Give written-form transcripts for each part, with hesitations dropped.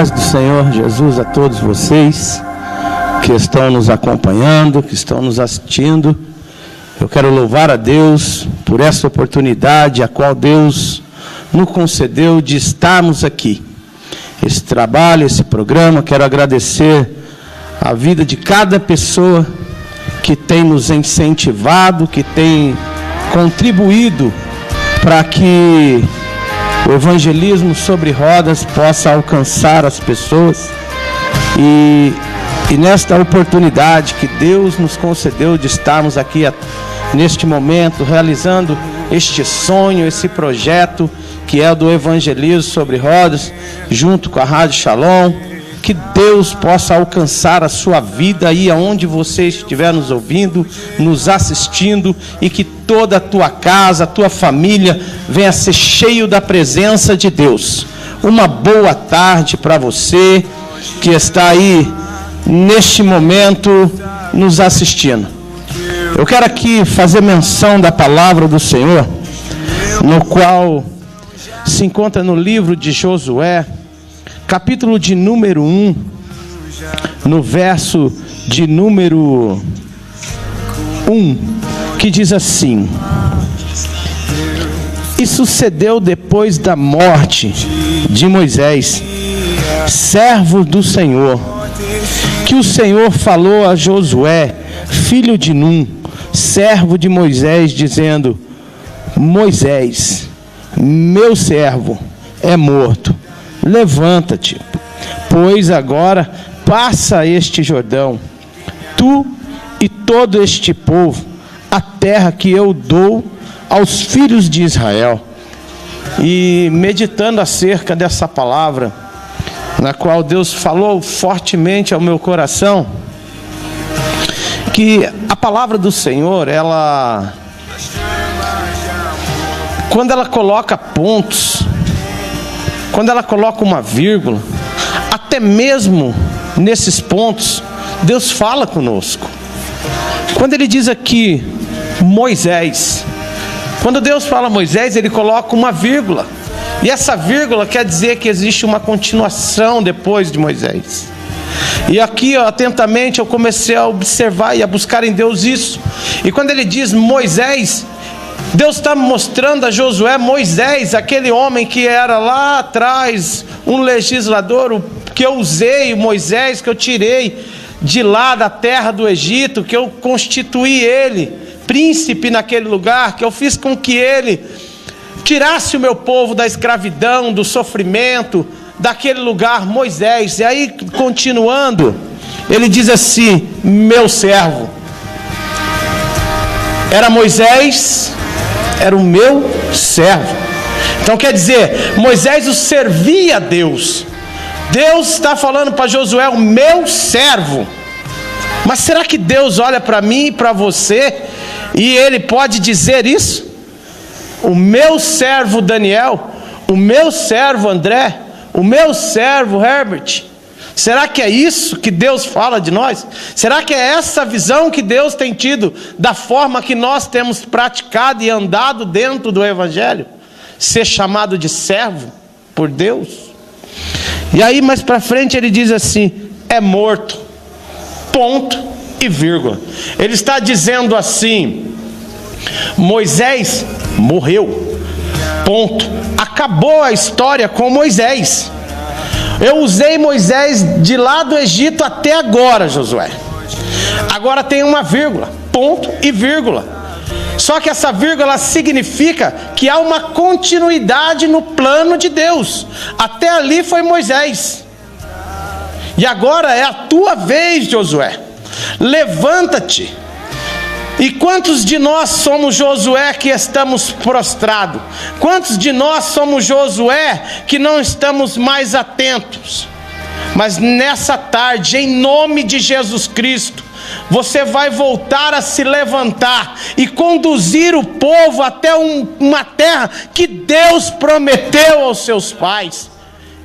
paz do Senhor Jesus a todos vocês que estão nos acompanhando, que estão nos assistindo. Eu quero louvar a Deus por essa oportunidade a qual Deus nos concedeu de estarmos aqui. Esse trabalho, esse programa, quero agradecer a vida de cada pessoa que tem nos incentivado, que tem contribuído para que o evangelismo sobre rodas possa alcançar as pessoas. E nesta oportunidade que Deus nos concedeu de estarmos aqui neste momento, realizando este sonho, esse projeto que é o do evangelismo sobre rodas, junto com a Rádio Shalom, que Deus possa alcançar a sua vida aí aonde você estiver nos ouvindo, nos assistindo, e que toda a tua casa, a tua família venha ser cheio da presença de Deus. Uma boa tarde para você que está aí neste momento nos assistindo. Eu quero aqui fazer menção da palavra do Senhor, no qual se encontra no livro de Josué, capítulo de número 1, no verso de número 1, que diz assim: E sucedeu depois da morte de Moisés, servo do Senhor, que o Senhor falou a Josué, filho de Num, servo de Moisés, dizendo: Moisés, meu servo, é morto. Levanta-te, pois agora passa este Jordão, tu e todo este povo, a terra que eu dou aos filhos de Israel. E meditando acerca dessa palavra, na qual Deus falou fortemente ao meu coração, que a palavra do Senhor, quando ela coloca pontos, quando ela coloca uma vírgula, até mesmo nesses pontos, Deus fala conosco. Quando ele diz aqui Moisés, quando Deus fala Moisés, ele coloca uma vírgula, e essa vírgula quer dizer que existe uma continuação depois de Moisés. E aqui, atentamente, eu comecei a observar e a buscar em Deus isso. E quando ele diz Moisés, Deus está mostrando a Josué Moisés, aquele homem que era lá atrás um legislador, que eu usei, Moisés, que eu tirei de lá da terra do Egito, que eu constituí ele príncipe naquele lugar, que eu fiz com que ele tirasse o meu povo da escravidão, do sofrimento, daquele lugar. Moisés. E aí, continuando, ele diz assim: meu servo. Era Moisés, era o meu servo. Então quer dizer, Moisés o servia a Deus. Deus está falando para Josué, o meu servo. Mas será que Deus olha para mim e para você e ele pode dizer isso? O meu servo Daniel, o meu servo André, o meu servo Herbert. Será que é isso que Deus fala de nós? Será que é essa visão que Deus tem tido da forma que nós temos praticado e andado dentro do Evangelho? Ser chamado de servo por Deus? E aí mais para frente ele diz assim: é morto, ponto e vírgula. Ele está dizendo assim: Moisés morreu, ponto. Acabou a história com Moisés. Eu usei Moisés de lá do Egito até agora, Josué. Agora tem uma vírgula, ponto e vírgula. Só que essa vírgula significa que há uma continuidade no plano de Deus. Até ali foi Moisés. E agora é a tua vez, Josué. Levanta-te. E quantos de nós somos Josué que estamos prostrados? Quantos de nós somos Josué que não estamos mais atentos? Mas nessa tarde, em nome de Jesus Cristo, você vai voltar a se levantar e conduzir o povo até uma terra que Deus prometeu aos seus pais.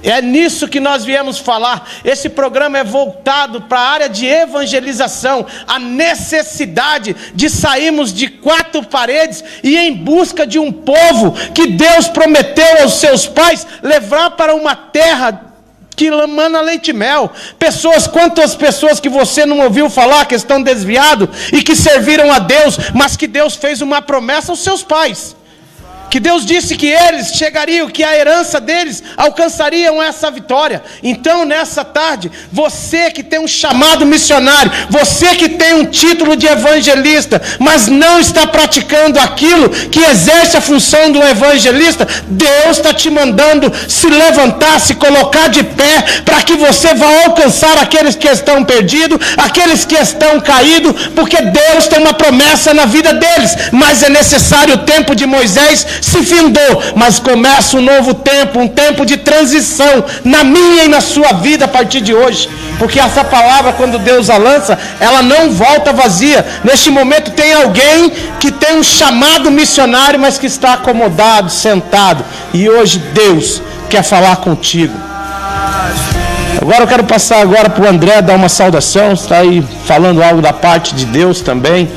É nisso que nós viemos falar. Esse programa é voltado para a área de evangelização, a necessidade de sairmos de quatro paredes e em busca de um povo que Deus prometeu aos seus pais levar para uma terra que mana leite e mel. Quantas pessoas que você não ouviu falar, que estão desviados e que serviram a Deus, mas que Deus fez uma promessa aos seus pais. Que Deus disse que eles chegariam, que a herança deles alcançariam essa vitória. Então, nessa tarde, você que tem um chamado missionário, você que tem um título de evangelista, mas não está praticando aquilo que exerce a função do evangelista, Deus está te mandando se levantar, se colocar de pé, para que você vá alcançar aqueles que estão perdidos, aqueles que estão caídos, porque Deus tem uma promessa na vida deles. Mas é necessário o tempo de Moisés se findou, mas começa um novo tempo, um tempo de transição na minha e na sua vida a partir de hoje, porque essa palavra, quando Deus a lança, ela não volta vazia. Neste momento tem alguém que tem um chamado missionário, mas que está acomodado, sentado, e hoje Deus quer falar contigo. Agora eu quero passar agora para o André dar uma saudação, está aí falando algo da parte de Deus também,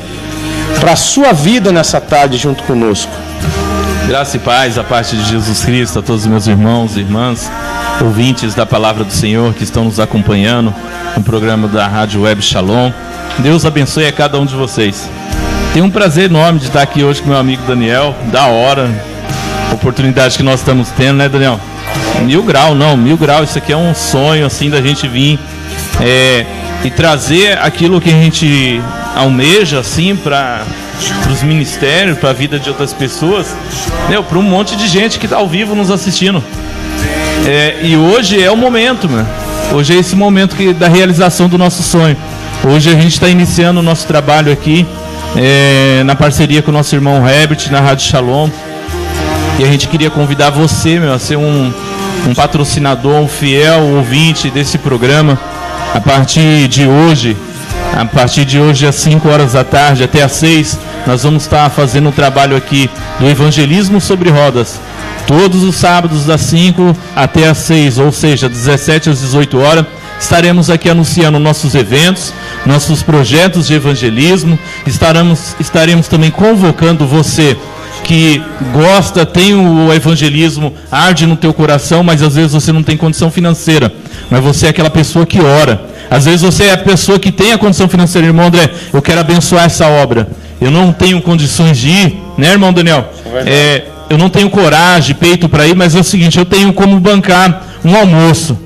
para a sua vida nessa tarde junto conosco. Graça e paz, a parte de Jesus Cristo, a todos os meus irmãos e irmãs, ouvintes da Palavra do Senhor que estão nos acompanhando no programa da Rádio Web Shalom. Deus abençoe a cada um de vocês. Tenho um prazer enorme de estar aqui hoje com meu amigo Daniel, da hora, oportunidade que nós estamos tendo, né, Daniel? 1000 graus, isso aqui é um sonho, assim, da gente vir e trazer aquilo que a gente almeja, assim, para os ministérios, para a vida de outras pessoas, para um monte de gente que está ao vivo nos assistindo. E hoje é o momento, hoje é esse momento da realização do nosso sonho. Hoje a gente está iniciando o nosso trabalho aqui, na parceria com o nosso irmão Herbert, na Rádio Shalom, e a gente queria convidar você, a ser um patrocinador, um fiel ouvinte desse programa. A partir de hoje, às 5 horas da tarde até às 6, nós vamos estar fazendo um trabalho aqui do Evangelismo sobre Rodas. Todos os sábados das 5 até às 6, ou seja, 17 às 18 horas, estaremos aqui anunciando nossos eventos, nossos projetos de evangelismo. Estaremos também convocando você que gosta, tem o evangelismo, arde no teu coração, mas às vezes você não tem condição financeira, mas você é aquela pessoa que ora. Às vezes você é a pessoa que tem a condição financeira. Irmão André, eu quero abençoar essa obra, eu não tenho condições de ir, né, irmão Daniel? Eu não tenho coragem, peito para ir, mas é o seguinte, eu tenho como bancar um almoço.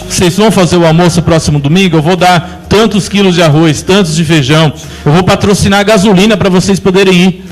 Vocês vão fazer o almoço próximo domingo? Eu vou dar tantos quilos de arroz, tantos de feijão, eu vou patrocinar a gasolina para vocês poderem ir.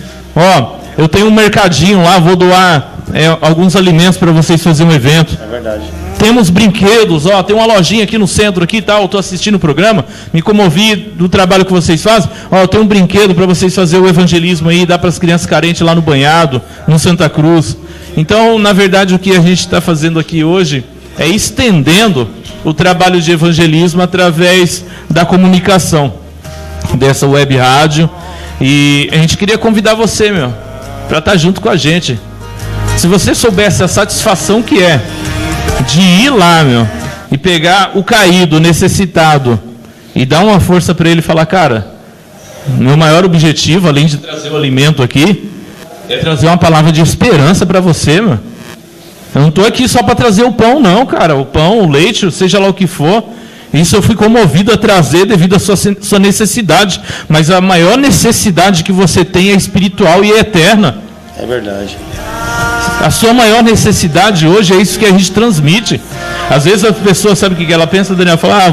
Eu tenho um mercadinho lá, vou doar alguns alimentos para vocês fazerem um evento. É verdade. Temos brinquedos, tem uma lojinha aqui no centro aqui, tal, eu estou assistindo o programa, me comovi do trabalho que vocês fazem. Eu tenho um brinquedo para vocês fazerem o evangelismo aí, dá para as crianças carentes lá no Banhado, no Santa Cruz. Então, na verdade, o que a gente está fazendo aqui hoje é estendendo o trabalho de evangelismo através da comunicação dessa web rádio. E a gente queria convidar você, para estar junto com a gente. Se você soubesse a satisfação que é de ir lá, e pegar o caído, o necessitado, e dar uma força para ele e falar, cara, meu maior objetivo, além de trazer o alimento aqui, é trazer uma palavra de esperança para você, Eu não estou aqui só para trazer o pão, não, cara. O pão, o leite, seja lá o que for. Isso eu fui comovido a trazer devido à sua necessidade. Mas a maior necessidade que você tem é espiritual e é eterna. É verdade. A sua maior necessidade hoje é isso que a gente transmite. Às vezes a pessoa sabe o que ela pensa, Daniel, fala,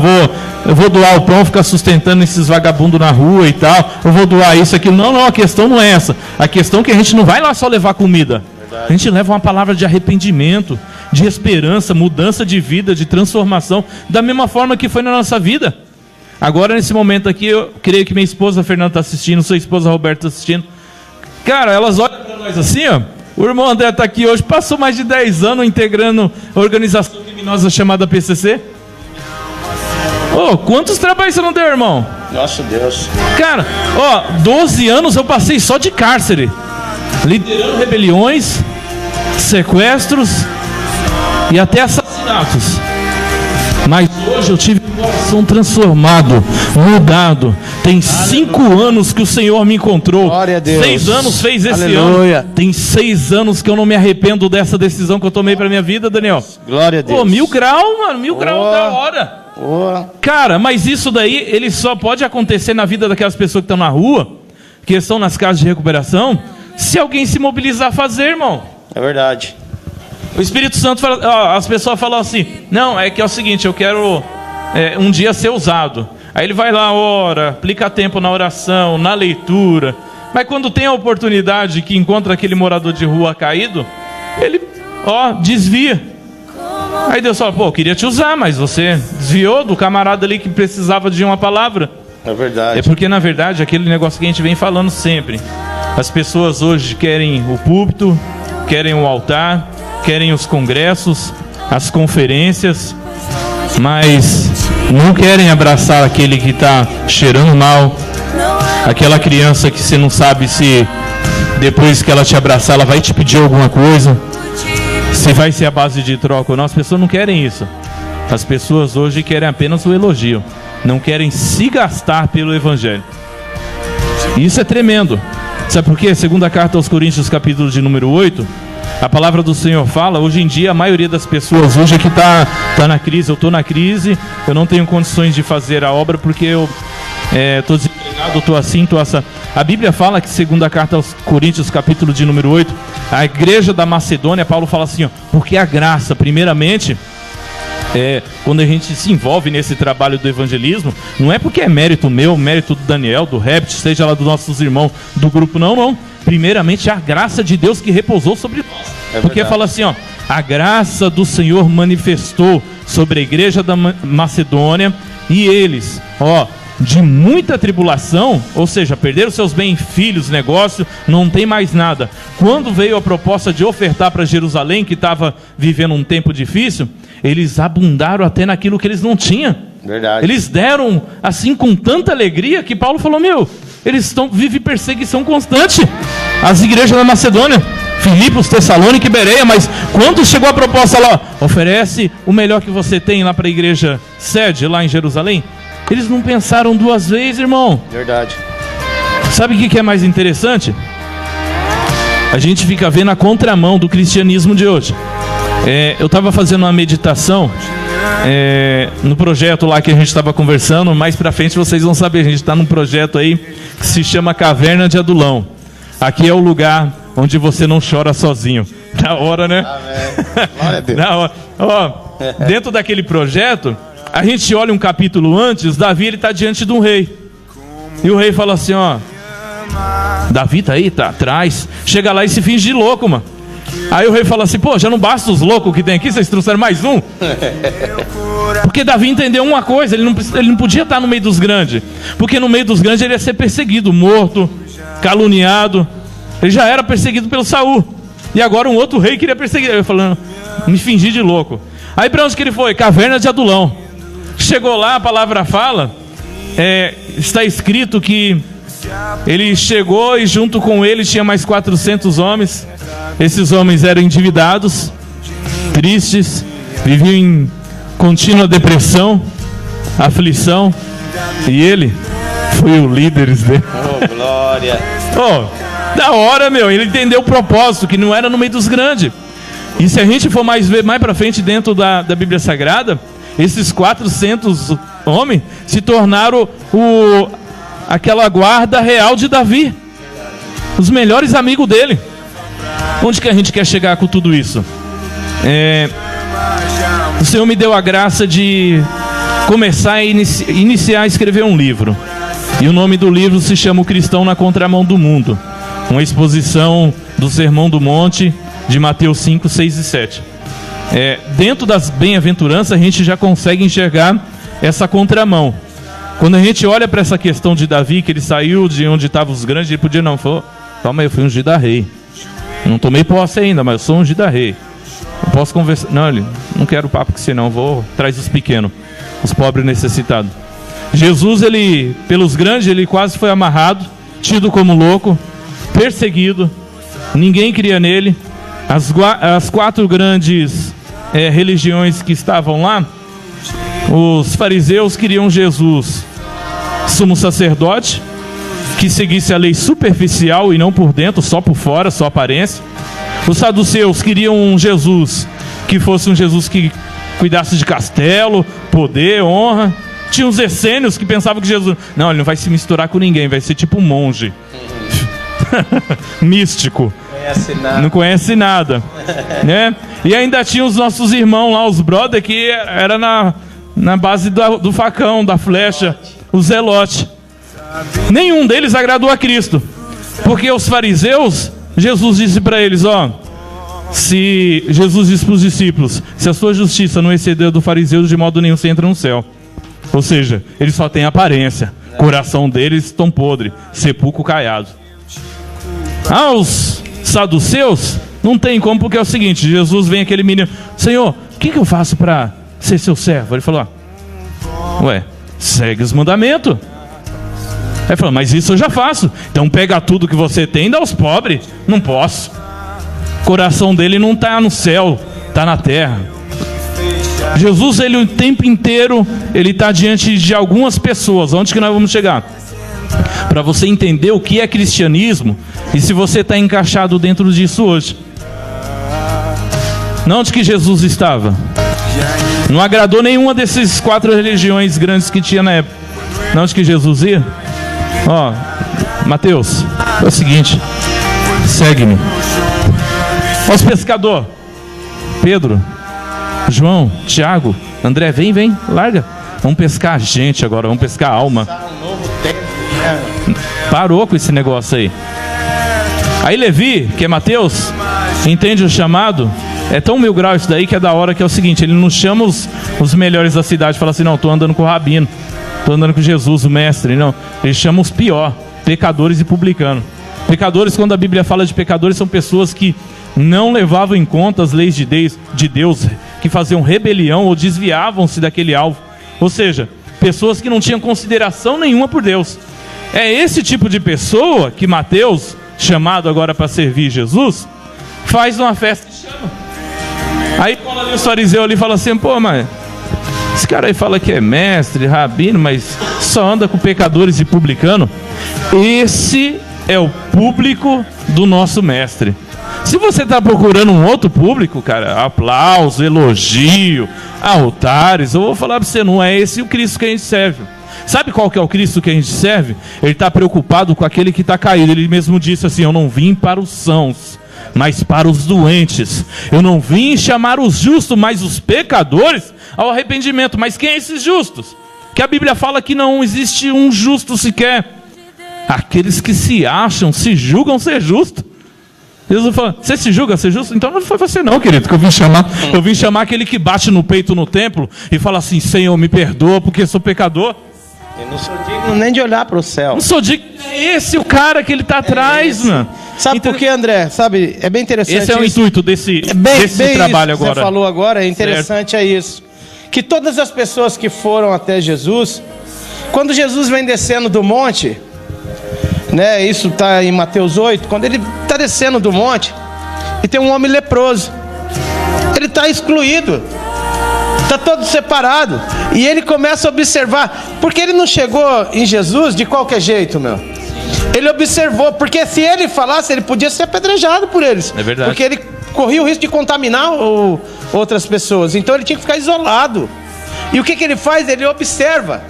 eu vou doar o pão, ficar sustentando esses vagabundos na rua e tal, eu vou doar isso, aquilo. Não, a questão não é essa. A questão é que a gente não vai lá só levar comida. Verdade. A gente leva uma palavra de arrependimento, de esperança, mudança de vida, de transformação, da mesma forma que foi na nossa vida. Agora, nesse momento aqui, eu creio que minha esposa Fernanda está assistindo, sua esposa Roberta está assistindo. Cara, elas olham para nós assim, O irmão André está aqui hoje, passou mais de 10 anos integrando a organização criminosa chamada PCC. Quantos trabalhos você não deu, irmão? Nossa Deus. Cara, 12 anos eu passei só de cárcere, liderando rebeliões, sequestros e até assassinatos. Mas hoje eu tive um coração transformado, mudado. Tem 5 anos que o Senhor me encontrou. Glória a Deus. 6 anos fez esse Aleluia. ano. Tem 6 anos que eu não me arrependo dessa decisão que eu tomei pra minha vida, Daniel. Glória a Deus. Pô, 1000 graus, mano. 1000 graus da hora. Cara, mas isso daí, ele só pode acontecer na vida daquelas pessoas que estão na rua, que estão nas casas de recuperação, se alguém se mobilizar a fazer, irmão. É verdade. O Espírito Santo fala, ó, as pessoas falam assim, não, é que é o seguinte, eu quero um dia ser usado. Aí ele vai lá, ora, aplica tempo na oração, na leitura. Mas quando tem a oportunidade que encontra aquele morador de rua caído, ele, desvia. Aí Deus fala, pô, eu queria te usar, mas você desviou do camarada ali que precisava de uma palavra. É verdade. É porque, na verdade, aquele negócio que a gente vem falando sempre. As pessoas hoje querem o púlpito, querem o altar, querem os congressos, as conferências, mas não querem abraçar aquele que está cheirando mal, aquela criança que você não sabe se depois que ela te abraçar ela vai te pedir alguma coisa, se vai ser a base de troca ou não. As pessoas não querem isso. As pessoas hoje querem apenas o elogio, não querem se gastar pelo evangelho. Isso é tremendo. Sabe por quê? Segunda carta aos Coríntios, capítulo de número 8, a palavra do Senhor fala, hoje em dia a maioria das pessoas hoje que tá na crise, eu estou na crise, eu não tenho condições de fazer a obra porque eu estou desempregado, estou assim, estou essa. A Bíblia fala que segunda carta aos Coríntios, capítulo de número 8, a igreja da Macedônia, Paulo fala assim, porque a graça, primeiramente, quando a gente se envolve nesse trabalho do evangelismo, não é porque é mérito meu, mérito do Daniel, do Rept, seja lá dos nossos irmãos do grupo, não. Primeiramente a graça de Deus que repousou sobre nós. Porque fala assim, a graça do Senhor manifestou sobre a igreja da Macedônia, e eles, de muita tribulação, ou seja, perderam seus bens, filhos, negócio, não tem mais nada. Quando veio a proposta de ofertar para Jerusalém, que estava vivendo um tempo difícil, eles abundaram até naquilo que eles não tinham. Verdade. Eles deram assim com tanta alegria que Paulo falou, eles vivem perseguição constante. As igrejas da Macedônia, Filipos, Tessalônica e Bereia, mas quando chegou a proposta lá, oferece o melhor que você tem lá para a igreja sede, lá em Jerusalém, eles não pensaram 2 vezes, irmão. Verdade. Sabe o que é mais interessante? A gente fica vendo a contramão do cristianismo de hoje. Eu estava fazendo uma meditação no projeto lá que a gente estava conversando. Mais pra frente vocês vão saber. A gente está num projeto aí que se chama Caverna de Adulão. Aqui é o lugar onde você não chora sozinho. Da hora, né? Amém. Da hora. Dentro daquele projeto, a gente olha um capítulo antes. Davi, ele está diante de um rei. E o rei fala assim, Davi tá aí, tá atrás. Chega lá e se finge de louco, mano. Aí o rei fala assim, já não basta os loucos que tem aqui, vocês trouxeram mais um? Porque Davi entendeu uma coisa, ele não podia estar no meio dos grandes, porque no meio dos grandes ele ia ser perseguido, morto, caluniado. Ele já era perseguido pelo Saul, e agora um outro rei queria perseguir ele, falando, me fingi de louco. Aí para onde que ele foi? Caverna de Adulão. Chegou lá, a palavra fala, está escrito que ele chegou e junto com ele tinha mais 400 homens. Esses homens eram endividados, tristes, viviam em contínua depressão, aflição, e ele foi o líder dele. Glória. Da hora, ele entendeu o propósito, que não era no meio dos grandes. E se a gente for mais pra frente dentro da Bíblia Sagrada, esses 400 homens se tornaram aquela guarda real de Davi, os melhores amigos dele. Onde que a gente quer chegar com tudo isso? O Senhor me deu a graça de começar a iniciar a escrever um livro. E o nome do livro se chama O Cristão na Contramão do Mundo. Uma exposição do Sermão do Monte de Mateus 5, 6 e 7. Dentro das bem-aventuranças a gente já consegue enxergar essa contramão. Quando a gente olha para essa questão de Davi, que ele saiu de onde estavam os grandes, ele podia não, calma aí, eu fui ungido a rei. Eu não tomei posse ainda, mas eu sou ungido a rei. Eu posso conversar. Não, ele não quero papo com você não, vou atrás dos pequenos, os pobres necessitados. Jesus, ele, pelos grandes, ele quase foi amarrado, tido como louco, perseguido, ninguém cria nele. As 4 grandes religiões que estavam lá, os fariseus queriam Jesus sumo sacerdote, que seguisse a lei superficial e não por dentro, só por fora, só aparência. Os saduceus queriam um Jesus que fosse um Jesus que cuidasse de castelo, poder, honra. Tinha os essênios que pensavam que Jesus... Não, ele não vai se misturar com ninguém, vai ser tipo um monge. Místico. Não conhece nada. Né? E ainda tinha os nossos irmãos lá, os brother, que era na base do facão, da flecha, o zelote. Nenhum deles agradou a Cristo. Porque os fariseus, Jesus disse para eles, se Jesus disse para os discípulos, se a sua justiça não exceder do fariseu, de modo nenhum você entra no céu. Ou seja, eles só têm aparência. O coração deles estão podre, sepulcro caiado. Os saduceus não tem como, porque é o seguinte, Jesus vem aquele menino, Senhor, o que eu faço para ser seu servo? Ele falou, segue os mandamentos. Ele falou, mas isso eu já faço. Então pega tudo que você tem e dá aos pobres. Não posso. O coração dele não está no céu, está na terra. Jesus, ele o tempo inteiro, ele está diante de algumas pessoas. Onde que nós vamos chegar? Para você entender o que é cristianismo e se você está encaixado dentro disso hoje. Onde que Jesus estava? Não agradou nenhuma desses 4 religiões grandes que tinha na época. Onde que Jesus ia? Mateus, é o seguinte, segue-me. Os pescadores, Pedro, João, Tiago, André, vem, larga. Vamos pescar gente agora, vamos pescar alma. Parou com esse negócio aí. Aí Levi, que é Mateus, entende o chamado. É tão 1000 graus isso daí que é da hora, que é o seguinte, ele não chama os melhores da cidade, fala assim, não, tô andando com o Rabino, tô andando com Jesus, o mestre. Não, ele chama os pior, pecadores e publicanos. Pecadores, quando a Bíblia fala de pecadores, são pessoas que não levavam em conta as leis de Deus, que faziam rebelião ou desviavam-se daquele alvo. Ou seja, pessoas que não tinham consideração nenhuma por Deus. É esse tipo de pessoa que Mateus, chamado agora para servir Jesus, faz uma festa que chama. Aí quando ali os fariseus ali falam assim, mas esse cara aí fala que é mestre, rabino, mas só anda com pecadores e publicanos. Esse é o público do nosso mestre. Se você está procurando um outro público, cara, aplauso, elogio, altares, eu vou falar para você, não é esse o Cristo que a gente serve. Sabe qual que é o Cristo que a gente serve? Ele está preocupado com aquele que está caído. Ele mesmo disse assim, eu não vim para os sãos, mas para os doentes. Eu não vim chamar os justos, mas os pecadores ao arrependimento. Mas quem é esses justos? Que a Bíblia fala que não existe um justo sequer. Aqueles que se acham, se julgam ser justos. Jesus fala, você se julga ser justo? Então não foi você não, querido, que eu vim chamar. Eu vim chamar aquele que bate no peito no templo e fala assim, Senhor, me perdoa porque sou pecador. Eu não sou digno nem de olhar para o céu. Não sou digno. É esse o cara que ele está atrás, mano. Sabe por quê, André? Sabe, é bem interessante. Esse é o intuito desse trabalho agora. Você falou agora, é interessante, certo. É isso. Que todas as pessoas que foram até Jesus, quando Jesus vem descendo do monte, né, isso está em Mateus 8, quando ele está descendo do monte, e tem um homem leproso, ele está excluído, está todo separado, e ele começa a observar, porque ele não chegou em Jesus de qualquer jeito, ele observou, porque se ele falasse, ele podia ser apedrejado por eles, é verdade. Porque ele corria o risco de contaminar outras pessoas, então ele tinha que ficar isolado. E o que ele faz? Ele observa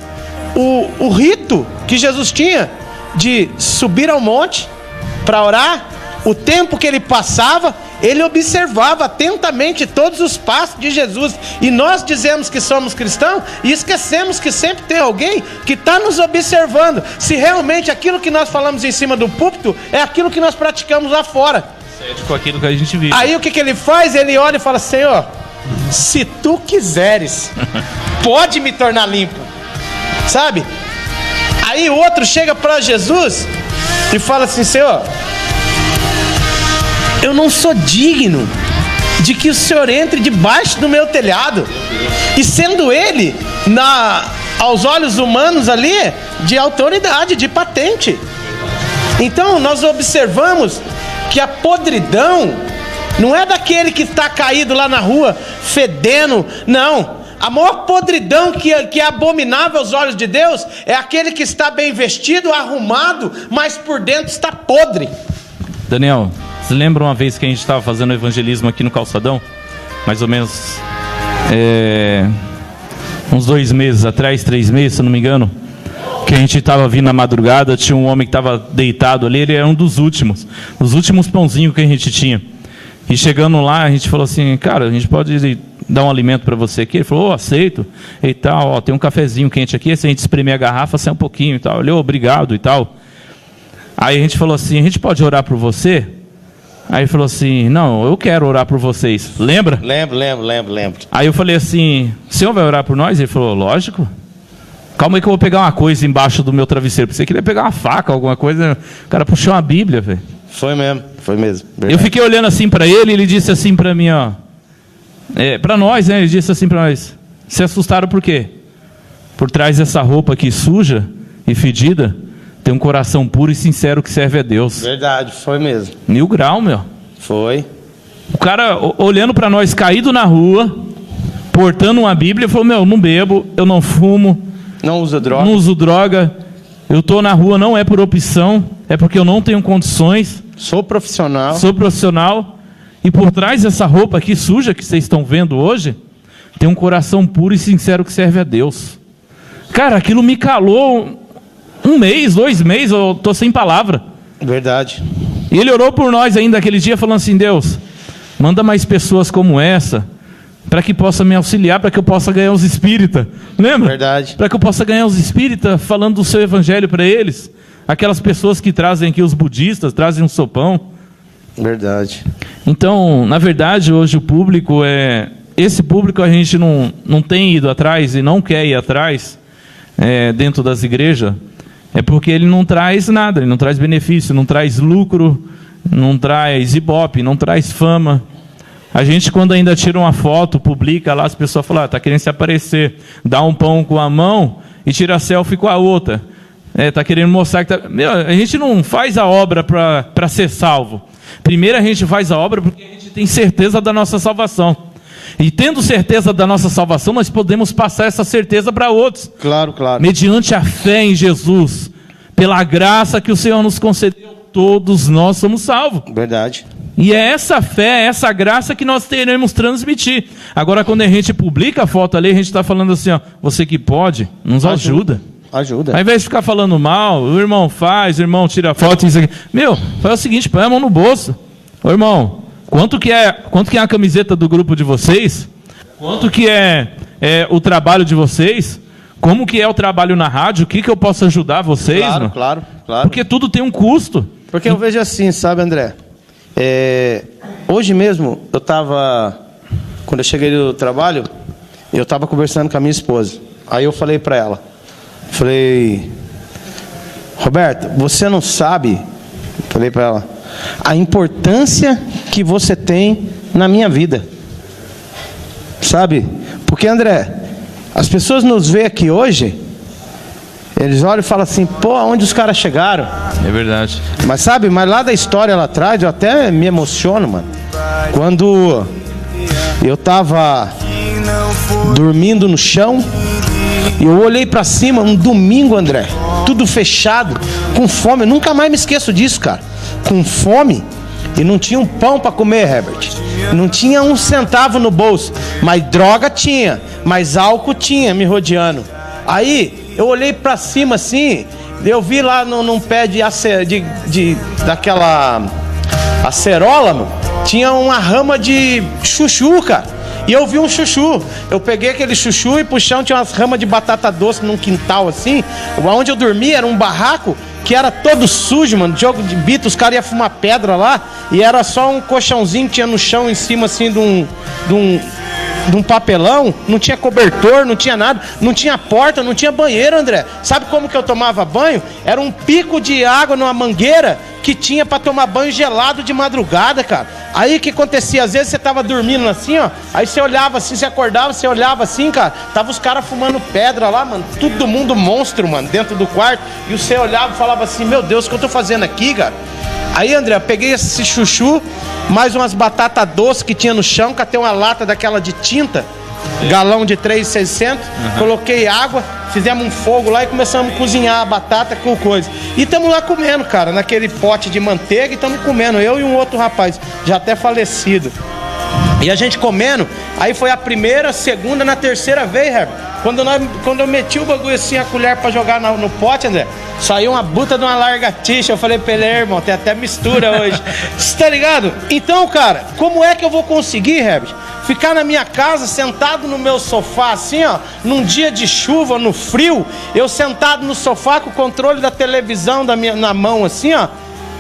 o rito que Jesus tinha de subir ao monte para orar. O tempo que ele passava, ele observava atentamente todos os passos de Jesus. E nós dizemos que somos cristãos e esquecemos que sempre tem alguém que está nos observando se realmente aquilo que nós falamos em cima do púlpito é aquilo que nós praticamos lá fora. Com aquilo que a gente vive. Aí o que ele faz? Ele olha e fala, Senhor, se tu quiseres, pode me tornar limpo. Sabe? Aí o outro chega para Jesus e fala assim, Senhor, eu não sou digno de que o Senhor entre debaixo do meu telhado. E sendo ele, aos olhos humanos ali, de autoridade, de patente. Então nós observamos que a podridão não é daquele que está caído lá na rua, fedendo, não. A maior podridão que é abominável aos olhos de Deus é aquele que está bem vestido, arrumado, mas por dentro está podre. Daniel, você lembra uma vez que a gente estava fazendo evangelismo aqui no Calçadão? Mais ou menos uns 2 meses atrás, 3 meses, se eu não me engano. Que a gente estava vindo na madrugada, tinha um homem que estava deitado ali, ele era um dos últimos pãozinhos que a gente tinha. E chegando lá, a gente falou assim, cara, a gente pode dar um alimento para você aqui? Ele falou, aceito, e tal, ó, tem um cafezinho quente aqui, se a gente espremer a garrafa, sai um pouquinho e tal. Ele, obrigado e tal. Aí a gente falou assim, a gente pode orar por você? Aí ele falou assim, não, eu quero orar por vocês. Lembra? Lembro. Aí eu falei assim, o senhor vai orar por nós? Ele falou, lógico. Calma aí que eu vou pegar uma coisa embaixo do meu travesseiro. Você queria pegar uma faca, alguma coisa. O cara puxou uma Bíblia, velho. Foi mesmo. Verdade. Eu fiquei olhando assim para ele e ele disse assim para mim, ó. Para nós, né? Ele disse assim para nós. Se assustaram por quê? Por trás dessa roupa aqui suja e fedida, tem um coração puro e sincero que serve a Deus. Verdade, foi mesmo. 1000 graus, meu. Foi. O cara olhando para nós caído na rua, portando uma Bíblia, falou, meu, não bebo, eu não fumo. Não uso droga. Eu estou na rua não é por opção, é porque eu não tenho condições. Sou profissional. E por trás dessa roupa aqui suja que vocês estão vendo hoje, tem um coração puro e sincero que serve a Deus. Cara, aquilo me calou 1 mês, 2 meses, eu estou sem palavra. Verdade. E ele orou por nós ainda aquele dia, falando assim, Deus, manda mais pessoas como essa, para que possa me auxiliar, para que eu possa ganhar os espíritas. Lembra? Verdade. Para que eu possa ganhar os espíritas, falando do seu evangelho para eles. Aquelas pessoas que trazem aqui os budistas, trazem um sopão. Verdade. Então, na verdade, hoje o público esse público a gente não tem ido atrás e não quer ir atrás dentro das igrejas, é porque ele não traz nada, ele não traz benefício, não traz lucro, não traz ibope, não traz fama. A gente, quando ainda tira uma foto, publica lá, as pessoas falam, tá querendo se aparecer, dá um pão com a mão e tira selfie com a outra. Tá querendo mostrar que tá... Meu, a gente não faz a obra para ser salvo. Primeiro a gente faz a obra porque a gente tem certeza da nossa salvação. E tendo certeza da nossa salvação, nós podemos passar essa certeza para outros. Claro. Mediante a fé em Jesus, pela graça que o Senhor nos concedeu, todos nós somos salvos. Verdade. E é essa fé, essa graça que nós teremos transmitir. Agora, quando a gente publica a foto ali, a gente está falando assim, ó, você que pode, nos ajuda. Ajuda. Ao invés de ficar falando mal, o irmão faz, o irmão tira foto, isso aqui. Meu, faz o seguinte, põe a mão no bolso. Ô irmão, quanto que é a camiseta do grupo de vocês? Quanto que é o trabalho de vocês? Como que é o trabalho na rádio? O que eu posso ajudar vocês? Claro. Porque tudo tem um custo. Porque eu vejo assim, sabe, André? Hoje mesmo, quando eu cheguei do trabalho, eu estava conversando com a minha esposa. Aí eu falei para ela, Roberta, você não sabe, falei para ela, a importância que você tem na minha vida. Sabe? Porque, André, as pessoas nos veem aqui hoje, eles olham e falam assim, pô, aonde os caras chegaram? É verdade. Mas lá da história lá atrás, eu até me emociono, mano. Quando eu tava dormindo no chão, e eu olhei pra cima, um domingo, André, tudo fechado, com fome, eu nunca mais me esqueço disso, cara. Com fome, e não tinha um pão pra comer, Herbert. Não tinha 1 centavo no bolso, mas droga tinha, mas álcool tinha me rodeando. Aí, eu olhei pra cima assim, eu vi lá num pé daquela acerola, mano, tinha uma rama de chuchu, cara. E eu vi um chuchu. Eu peguei aquele chuchu e pro chão tinha umas ramas de batata doce num quintal assim. Onde eu dormia era um barraco que era todo sujo, mano. Jogo de bita, os caras iam fumar pedra lá. E era só um colchãozinho que tinha no chão em cima assim de um papelão. Não tinha cobertor, não tinha nada. Não tinha porta, não tinha banheiro, André. Sabe como que eu tomava banho? Era um pico de água numa mangueira que tinha pra tomar banho gelado de madrugada, cara. Aí o que acontecia? Às vezes você tava dormindo assim, ó. Aí você olhava assim, você acordava, você olhava assim, cara. Tava os caras fumando pedra lá, mano. Todo mundo monstro, mano, dentro do quarto. E você olhava e falava assim, meu Deus, o que eu tô fazendo aqui, cara? Aí, André, eu peguei esse chuchu, mais umas batatas doces que tinha no chão, catei uma lata daquela de tinta, galão de 3,600, coloquei água, fizemos um fogo lá e começamos a cozinhar a batata com coisa. E estamos lá comendo, cara, naquele pote de manteiga, e estamos comendo, eu e um outro rapaz, já até falecido. E a gente comendo, aí foi a primeira, segunda, na terceira vez, Herbert. Quando eu meti o bagulho assim, a colher pra jogar no pote, André, saiu uma buta de uma largatixa. Eu falei pra ele, irmão, tem até mistura hoje. Você tá ligado? Então, cara, como é que eu vou conseguir, Herbert, ficar na minha casa, sentado no meu sofá, assim, ó, num dia de chuva, no frio, eu sentado no sofá com o controle da televisão na mão, assim, ó,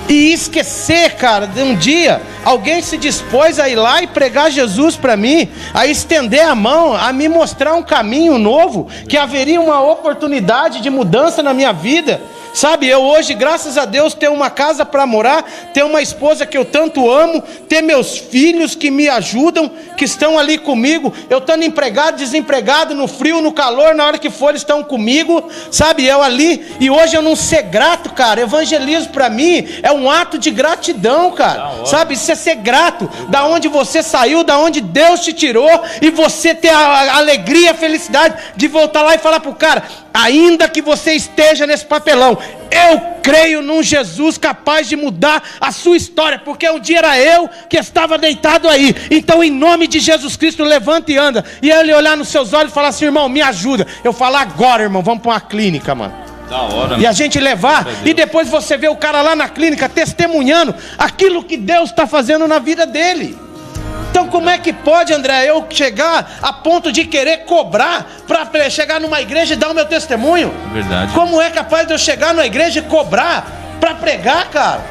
e esquecer, cara, de um dia alguém se dispôs a ir lá e pregar Jesus para mim, a estender a mão, a me mostrar um caminho novo, que haveria uma oportunidade de mudança na minha vida. Sabe, eu hoje, graças a Deus, tenho uma casa para morar, tenho uma esposa que eu tanto amo, tenho meus filhos que me ajudam, que estão ali comigo, eu estando empregado, desempregado, no frio, no calor, na hora que for, eles estão comigo, sabe, eu ali, e hoje eu não ser grato, cara, evangelismo para mim é um ato de gratidão, cara, sabe, isso é ser grato, da onde você saiu, da onde Deus te tirou, e você ter a alegria, a felicidade de voltar lá e falar pro cara, ainda que você esteja nesse papelão, eu creio num Jesus capaz de mudar a sua história, porque um dia era eu que estava deitado aí. Então, em nome de Jesus Cristo, levanta e anda. E ele olhar nos seus olhos e falar assim, irmão, me ajuda. Eu falo, agora, irmão, vamos para uma clínica, mano. Da hora, e a gente levar, e depois você vê o cara lá na clínica testemunhando aquilo que Deus está fazendo na vida dele. Então como é que pode, André, eu chegar a ponto de querer cobrar para chegar numa igreja e dar o meu testemunho? Verdade. Como é capaz de eu chegar numa igreja e cobrar para pregar, cara?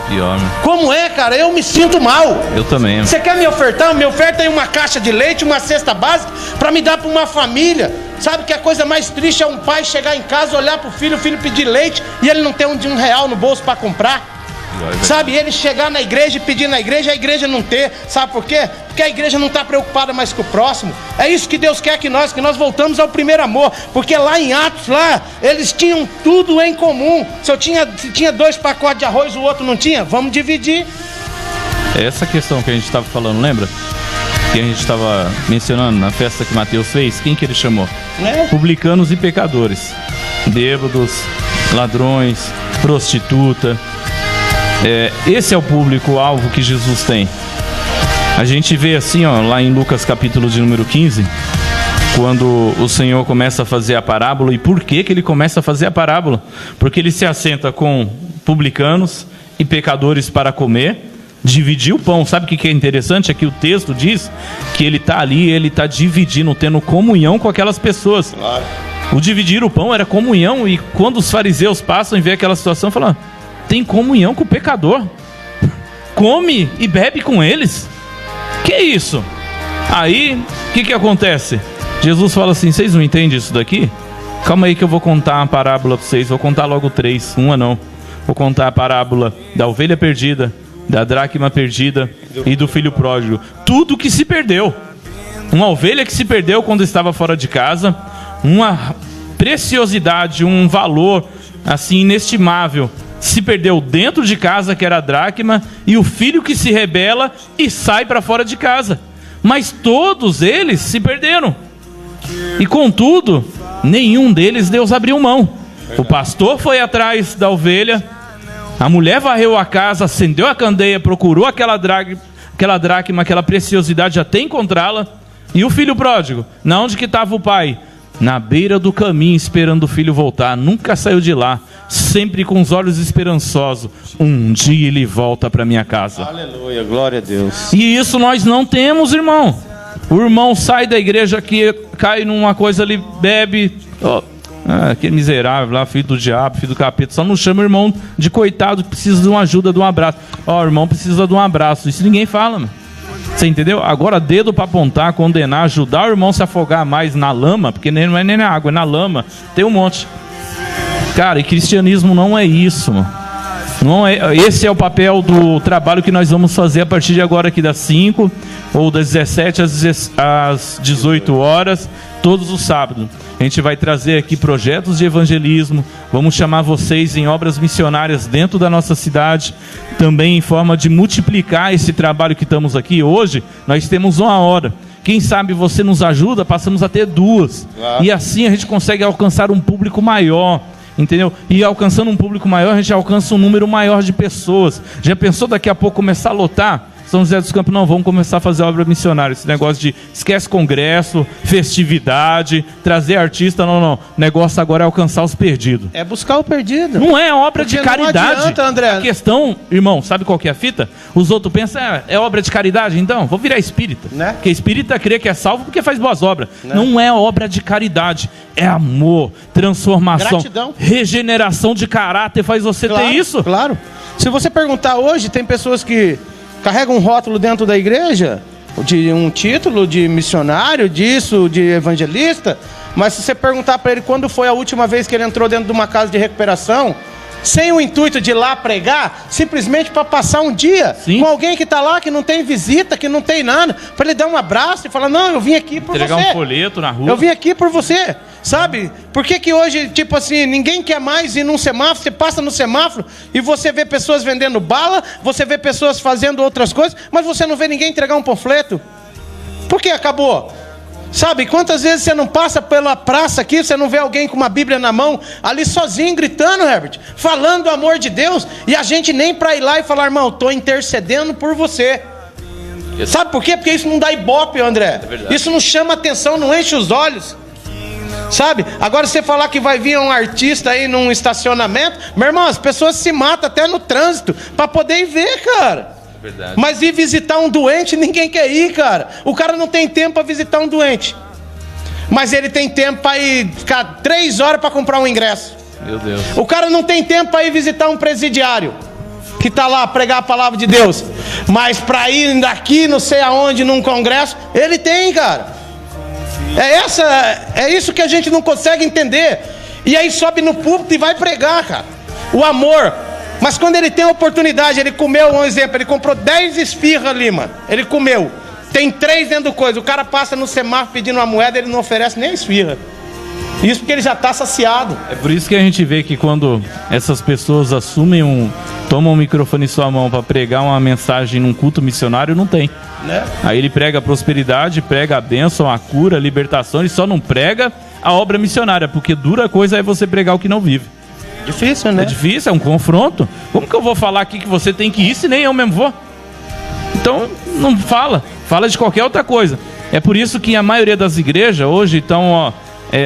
Pior, né? Como é, cara? Eu me sinto mal. Eu também. Você quer me ofertar? Me oferta aí uma caixa de leite, uma cesta básica para me dar para uma família. Sabe que a coisa mais triste é um pai chegar em casa, olhar para o filho pedir leite e ele não ter um R$1 no bolso para comprar. Sabe, ele chegar na igreja e pedir na igreja, a igreja não ter. Sabe por quê? Porque a igreja não está preocupada mais com o próximo. É isso que Deus quer que nós voltamos ao primeiro amor. Porque lá em Atos, lá, eles tinham tudo em comum. Se tinha 2 pacotes de arroz, o outro não tinha, vamos dividir. Essa questão que a gente estava falando, lembra? Que a gente estava mencionando na festa que Mateus fez, quem que ele chamou? Publicanos e pecadores, bêbados, ladrões, prostituta. Esse é o público-alvo que Jesus tem. A gente vê assim, ó, lá em Lucas capítulo de número 15, quando o Senhor começa a fazer a parábola. E por que ele começa a fazer a parábola? Porque ele se assenta com publicanos e pecadores para comer, dividir o pão. Sabe o que é interessante? É que o texto diz que ele está ali, ele está dividindo, tendo comunhão com aquelas pessoas. Claro. O dividir o pão era comunhão. E quando os fariseus passam e vê aquela situação, falam, tem comunhão com o pecador, come e bebe com eles, que isso? Aí, o que acontece? Jesus fala assim, vocês não entendem isso daqui? Calma aí que eu vou contar uma parábola para vocês, vou contar logo 3, uma não. Vou contar a parábola da ovelha perdida, da dracma perdida e do filho pródigo. Tudo que se perdeu. Uma ovelha que se perdeu quando estava fora de casa, uma preciosidade, um valor assim inestimável, se perdeu dentro de casa, que era a dracma, e o filho que se rebela e sai para fora de casa. Mas todos eles se perderam. E contudo, nenhum deles Deus abriu mão. O pastor foi atrás da ovelha, a mulher varreu a casa, acendeu a candeia, procurou aquela dracma, aquela preciosidade até encontrá-la. E o filho pródigo, na onde que estava o pai? Na beira do caminho, esperando o filho voltar. Nunca saiu de lá, sempre com os olhos esperançosos. Um dia ele volta para minha casa. Aleluia, glória a Deus. E isso nós não temos, irmão. O irmão sai da igreja aqui, cai numa coisa ali, bebe. Aquele miserável lá, filho do diabo, filho do capeta. Só não chama o irmão de coitado que precisa de uma ajuda, de um abraço. O irmão precisa de um abraço. Isso ninguém fala, mano. Você entendeu? Agora dedo para apontar, condenar, ajudar o irmão a se afogar mais na lama, porque não é nem na água, é na lama. Tem um monte. Cara, e cristianismo não é isso, mano. Não é, esse é o papel do trabalho que nós vamos fazer a partir de agora aqui das 5 ou das 17 às 18 horas, todos os sábados. A gente vai trazer aqui projetos de evangelismo, vamos chamar vocês em obras missionárias dentro da nossa cidade, também em forma de multiplicar esse trabalho que estamos aqui. Hoje nós temos 1 hora, Quem sabe você nos ajuda, passamos a ter 2. E assim a gente consegue alcançar um público maior. Entendeu? E alcançando um público maior, a gente alcança um número maior de pessoas. Já pensou daqui a pouco começar a lotar? São José dos Campos, não, vamos começar a fazer obra missionária. Esse negócio de esquece congresso, festividade, trazer artista, não. O negócio agora é alcançar os perdidos. É buscar o perdido. Não é obra de caridade. Não adianta, André. A questão, irmão, sabe qual que é a fita? Os outros pensam, é obra de caridade? Então, vou virar espírita. Né? Porque espírita crê que é salvo porque faz boas obras. Né? Não é obra de caridade. É amor, transformação, gratidão, regeneração de caráter. Faz você ter isso? Claro. Se você perguntar hoje, tem pessoas que carregam um rótulo dentro da igreja, de um título de missionário, disso, de evangelista, mas se você perguntar para ele quando foi a última vez que ele entrou dentro de uma casa de recuperação, sem o intuito de ir lá pregar, simplesmente para passar um dia com alguém que está lá, que não tem visita, que não tem nada, para ele dar um abraço e falar, não, eu vim aqui por entregar você. Um folheto na rua. Eu vim aqui por você, sabe? Por que hoje, tipo assim, ninguém quer mais ir num semáforo, você passa no semáforo e você vê pessoas vendendo bala, você vê pessoas fazendo outras coisas, mas você não vê ninguém entregar um panfleto? Por que acabou? Sabe, quantas vezes você não passa pela praça aqui, você não vê alguém com uma Bíblia na mão, ali sozinho, gritando, Herbert, falando do amor de Deus, e a gente nem para ir lá e falar, irmão, estou intercedendo por você. Sabe por quê? Porque isso não dá ibope, André. Isso não chama atenção, não enche os olhos. Sabe? Agora você falar que vai vir um artista aí num estacionamento, meu irmão, as pessoas se matam até no trânsito para poder ir ver, cara. Mas ir visitar um doente, ninguém quer ir, cara. O cara não tem tempo para visitar um doente, mas ele tem tempo para ir ficar 3 horas para comprar um ingresso. Meu Deus. O cara não tem tempo para ir visitar um presidiário que está lá pregar a palavra de Deus, mas para ir daqui não sei aonde num congresso, ele tem, cara. É isso que a gente não consegue entender. E aí sobe no púlpito e vai pregar, cara, o amor. Mas quando ele tem a oportunidade, ele comeu, um exemplo, ele comprou 10 esfirras ali, mano. Ele comeu, tem 3 dentro do coisa. O cara passa no semáforo pedindo uma moeda, ele não oferece nem a esfirra. Isso porque ele já está saciado. É por isso que a gente vê que quando essas pessoas tomam um microfone em sua mão para pregar uma mensagem num culto missionário, não tem. Né? Aí ele prega a prosperidade, prega a bênção, a cura, a libertação, ele só não prega a obra missionária, porque dura coisa é você pregar o que não vive. Difícil, né? É difícil, é um confronto. Como que eu vou falar aqui que você tem que ir se nem eu mesmo vou? Então, não fala de qualquer outra coisa. É por isso que a maioria das igrejas hoje estão,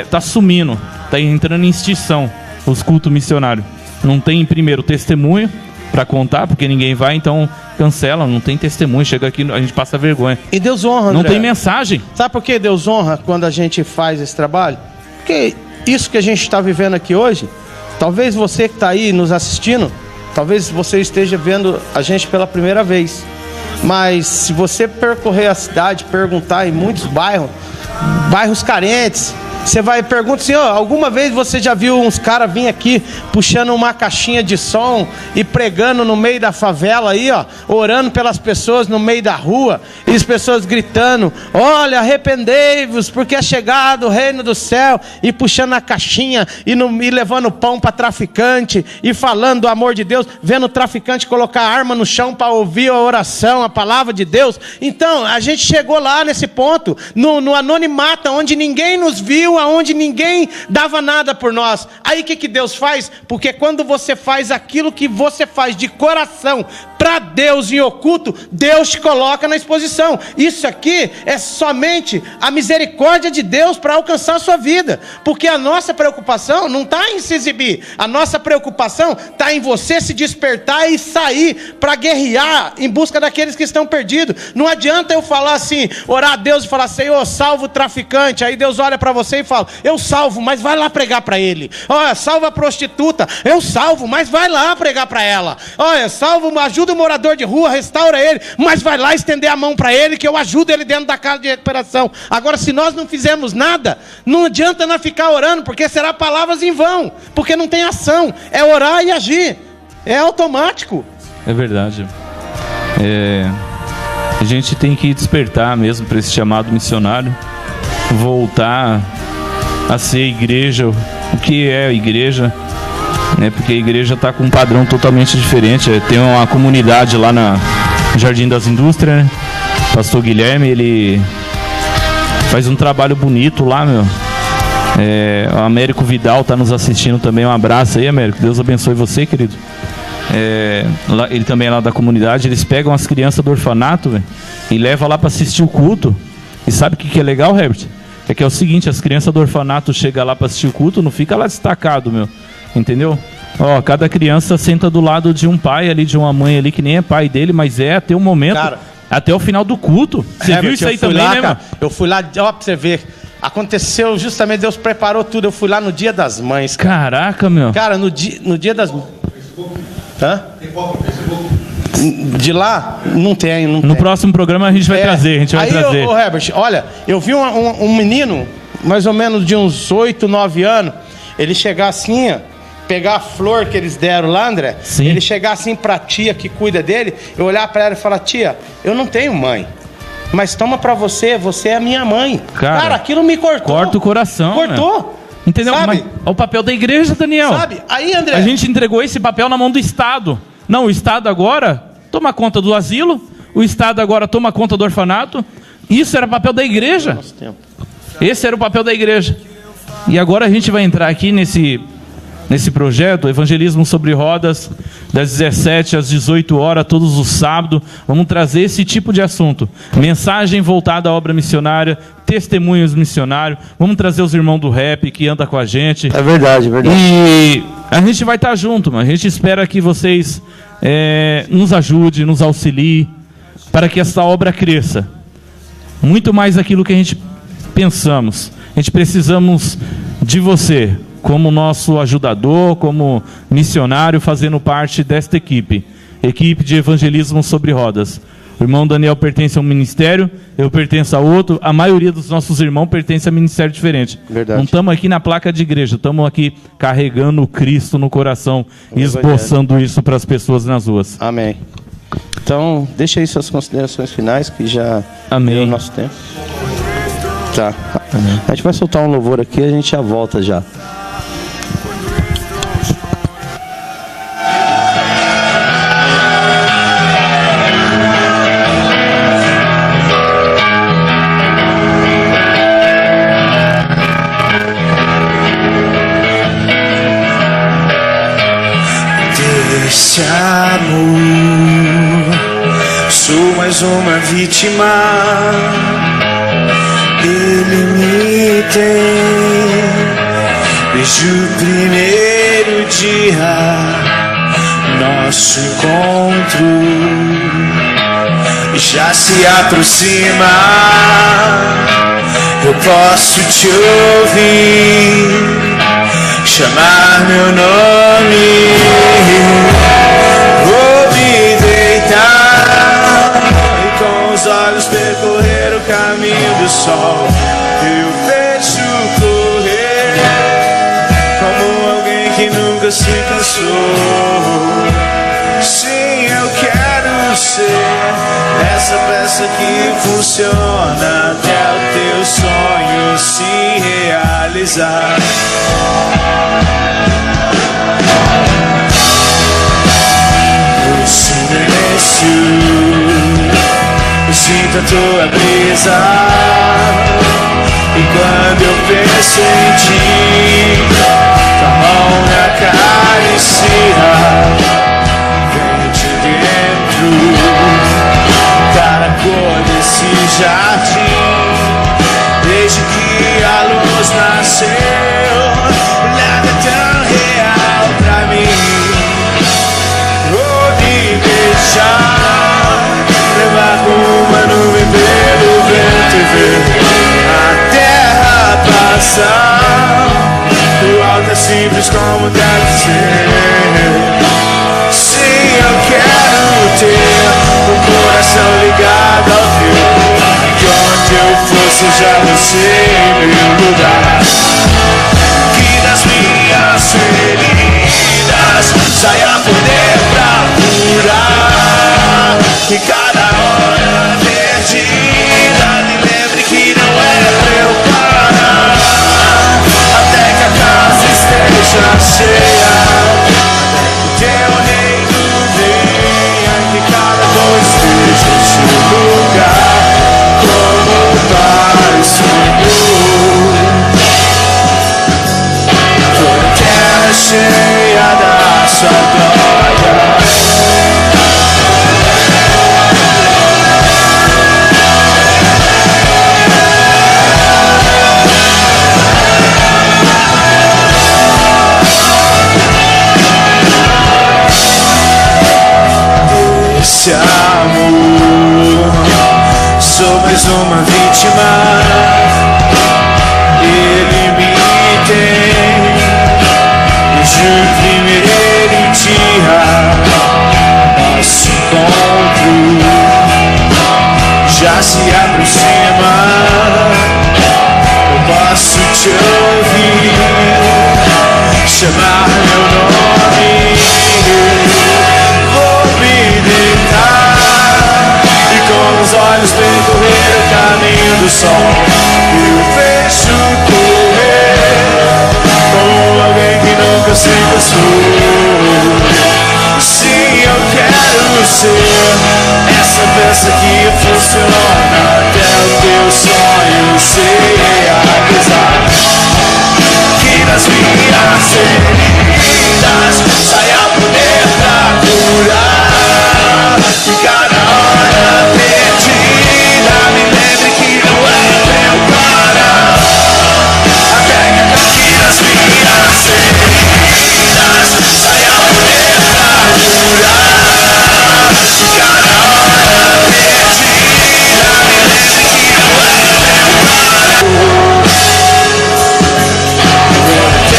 tá sumindo, tá entrando em extinção os cultos missionários. Não tem, primeiro, testemunho para contar, porque ninguém vai, então cancela, não tem testemunho, chega aqui, a gente passa vergonha. E Deus honra, André. Não tem mensagem. Sabe por que Deus honra quando a gente faz esse trabalho? Porque isso que a gente está vivendo aqui hoje, talvez você que está aí nos assistindo, talvez você esteja vendo a gente pela primeira vez. Mas se você percorrer a cidade, perguntar em muitos bairros carentes, você vai perguntar assim, alguma vez você já viu uns caras vir aqui puxando uma caixinha de som e pregando no meio da favela aí, orando pelas pessoas no meio da rua, e as pessoas gritando, olha, arrependei-vos porque é chegado o reino do céu, e puxando a caixinha e levando pão para traficante e falando do amor de Deus, vendo o traficante colocar a arma no chão para ouvir a oração, a palavra de Deus. Então a gente chegou lá nesse ponto, no anonimato, onde ninguém nos viu, aonde ninguém dava nada por nós. Aí o que Deus faz? Porque quando você faz aquilo que você faz de coração para Deus em oculto, Deus te coloca na exposição. Isso aqui é somente a misericórdia de Deus para alcançar a sua vida, porque a nossa preocupação não está em se exibir, a nossa preocupação está em você se despertar e sair para guerrear em busca daqueles que estão perdidos. Não adianta eu falar assim, orar a Deus e falar, Senhor, salva o traficante. Aí Deus olha para você e fala, eu salvo, mas vai lá pregar para ele. Olha, salva a prostituta, eu salvo, mas vai lá pregar para ela. Olha, salvo, ajuda o morador de rua, restaura ele, mas vai lá estender a mão para ele, que eu ajudo ele dentro da casa de recuperação. Agora, se nós não fizermos nada, não adianta nós ficar orando, porque será palavras em vão, porque não tem ação. É orar e agir, é automático. É verdade. A gente tem que despertar mesmo para esse chamado missionário, voltar a ser igreja, o que é a igreja, né? Porque a igreja está com um padrão totalmente diferente. Tem uma comunidade lá no Jardim das Indústrias, né? Pastor Guilherme, ele faz um trabalho bonito lá, meu. O Américo Vidal tá nos assistindo também. Um abraço aí, Américo. Deus abençoe você, querido. Ele também é lá da comunidade. Eles pegam as crianças do orfanato, véio, e levam lá para assistir o culto. E sabe o que é legal, Herbert? É que é o seguinte, as crianças do orfanato chegam lá para assistir o culto, não fica lá destacado, meu. Entendeu? Ó, cada criança senta do lado de um pai ali, de uma mãe ali, que nem é pai dele, mas até o momento, cara, até o final do culto. Você viu isso aí também, lá, né, cara? Eu fui lá, ó, pra você ver. Aconteceu justamente, Deus preparou tudo. Eu fui lá no Dia das Mães, cara. Caraca, meu. Cara, no dia das... Hã? De lá, não tem. No próximo programa a gente vai trazer, Ô, Herbert, olha, eu vi um menino, mais ou menos de uns 8, 9 anos, ele chegar assim, ó, pegar a flor que eles deram lá, André. Sim. Ele chegar assim pra tia que cuida dele, eu olhar pra ela e falar: tia, eu não tenho mãe, mas toma pra você, você é a minha mãe. Cara, aquilo me cortou. Corta o coração. Cortou. Né? Entendeu? Mas, o papel da igreja, Daniel. Sabe? Aí, André, a gente entregou esse papel na mão do Estado. Não, o Estado agora toma conta do asilo, o Estado agora toma conta do orfanato. Isso era papel da igreja. Esse era o papel da igreja. E agora a gente vai entrar aqui nesse projeto, Evangelismo sobre Rodas, das 17 às 18 horas, todos os sábados. Vamos trazer esse tipo de assunto. Mensagem voltada à obra missionária, testemunhos missionários. Vamos trazer os irmãos do rap que andam com a gente. É verdade, é verdade. E a gente vai estar junto, mas a gente espera que vocês nos ajudem, nos auxiliem, para que essa obra cresça. Muito mais aquilo que a gente pensamos. A gente precisamos de você, como nosso ajudador, como missionário, fazendo parte desta equipe de evangelismo sobre rodas. O irmão Daniel pertence a um ministério, eu pertenço a outro, a maioria dos nossos irmãos pertence a ministério diferente. Verdade. Não estamos aqui na placa de igreja, estamos aqui carregando o Cristo no coração e esboçando isso para as pessoas nas ruas. Amém. Então, deixa aí suas considerações finais, que já deu o nosso tempo. Tá. Amém. A gente vai soltar um louvor aqui e a gente já volta já. Desse amor, sou mais uma vítima. Ele me tem desde o primeiro dia. Nosso encontro já se aproxima. Eu posso te ouvir chamar meu nome. Vou me deitar e com os olhos percorrer o caminho do sol. Eu vejo correr como alguém que nunca se cansou. Sim, eu quero ser essa peça que funciona até o teu sonho se realizar. No silêncio eu sinto a tua brisa, e quando eu penso em ti, tua mão me acaricia. Vem de dentro, cada cor desse jardim, desde que a luz nasceu, nada é tão real pra mim. Vou me deixar levar como uma nuvem pelo vento e ver a terra passar. O alto é simples como deve ser. Sim, eu quero ter um coração ligado ao teu, que onde eu for seja você em meu lugar. Que das minhas feridas saia poder pra curar. Que cada hora perdida me lembre que não é pra eu parar, até que a casa esteja cheia, até que o teu reino venha, que cada dor esteja em seu lugar, como para o Senhor. esse amor. Sou mais uma vítima, Ele me tem. Desde o primeiro dia, nosso encontro já se aproxima. Eu posso te ouvir chamar meu nome. Vou me deitar e com os olhos percorrer o caminho do sol. Eu vejo correr como alguém que nunca se cansou. Sim, eu quero ser essa peça que funciona até o teu sonho se realizar. Que nas minhas feridas saia poder pra curar. E cada hora perdida me lembre que não é pra eu parar. Até que nas minhas feridas saia poder pra curar. E cada hora perdida me lembre que não é pra eu parar.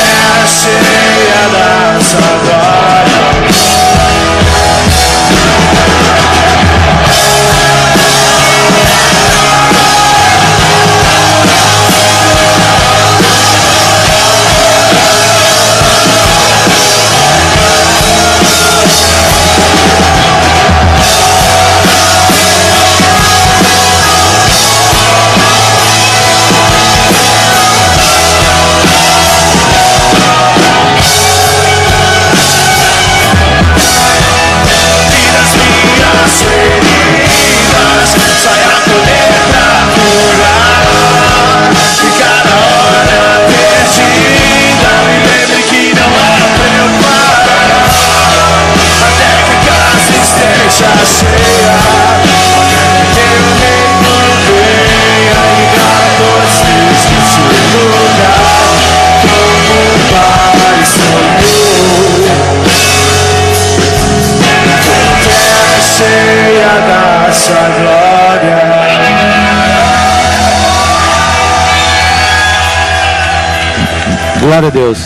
Terra cheia da sua glória. Glória a Deus.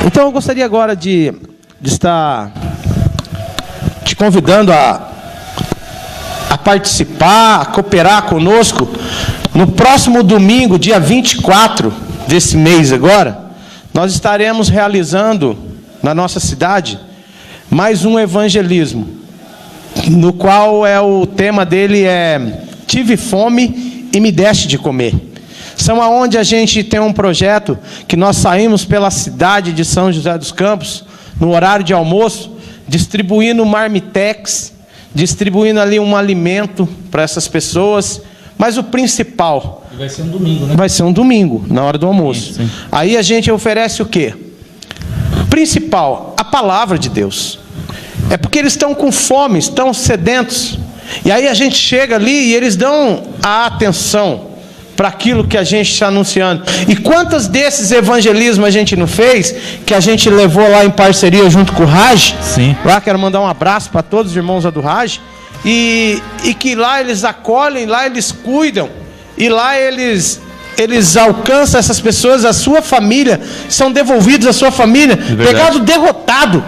Então eu gostaria agora de estar te convidando a participar, a cooperar conosco. No próximo domingo, dia 24 desse mês agora, nós estaremos realizando na nossa cidade mais um evangelismo, no qual o tema dele é Tive fome e me deste de comer. São aonde a gente tem um projeto que nós saímos pela cidade de São José dos Campos, no horário de almoço, distribuindo marmitex, distribuindo ali um alimento para essas pessoas. Mas o principal... Vai ser um domingo, né? Vai ser um domingo, na hora do almoço. Sim. Aí a gente oferece o quê? Principal, a palavra de Deus. É porque eles estão com fome, estão sedentos. E aí a gente chega ali e eles dão a atenção para aquilo que a gente está anunciando. E quantos desses evangelismos a gente não fez, que a gente levou lá em parceria junto com o Raj? Sim. Lá quero mandar um abraço para todos os irmãos lá do Raj. E que lá eles acolhem, lá eles cuidam, e lá eles alcançam essas pessoas, a sua família, são devolvidos à sua família, pegado derrotado,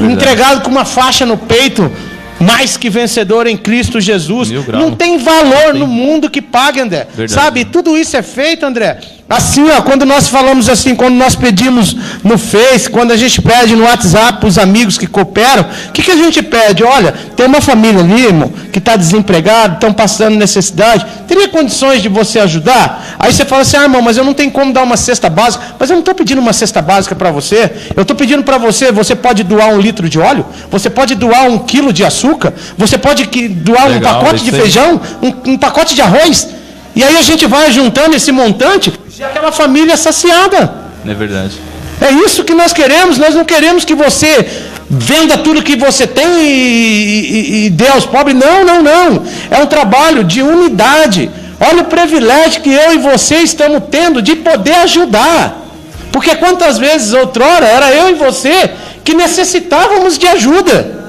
entregado com uma faixa no peito, mais que vencedor em Cristo Jesus. Não tem valor no mundo que pague, André. Sabe, tudo isso é feito, André, assim, ó, quando nós falamos assim, quando nós pedimos no Face, quando a gente pede no WhatsApp para os amigos que cooperam, o que a gente pede? Olha, tem uma família ali, irmão, que está desempregado, estão passando necessidade, teria condições de você ajudar? Aí você fala assim, irmão, mas eu não tenho como dar uma cesta básica. Mas eu não estou pedindo uma cesta básica para você, eu estou pedindo para você, você pode doar 1 litro de óleo, você pode doar 1 quilo de açúcar, você pode doar um pacote de feijão, um pacote de arroz, e aí a gente vai juntando esse montante, e aquela família é saciada. É verdade. É isso que nós queremos. Nós não queremos que você venda tudo que você tem e dê aos pobres. Não, não, não. É um trabalho de unidade. Olha o privilégio que eu e você estamos tendo de poder ajudar. Porque quantas vezes outrora era eu e você que necessitávamos de ajuda.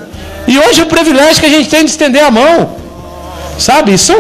E hoje o privilégio que a gente tem de estender a mão, sabe? São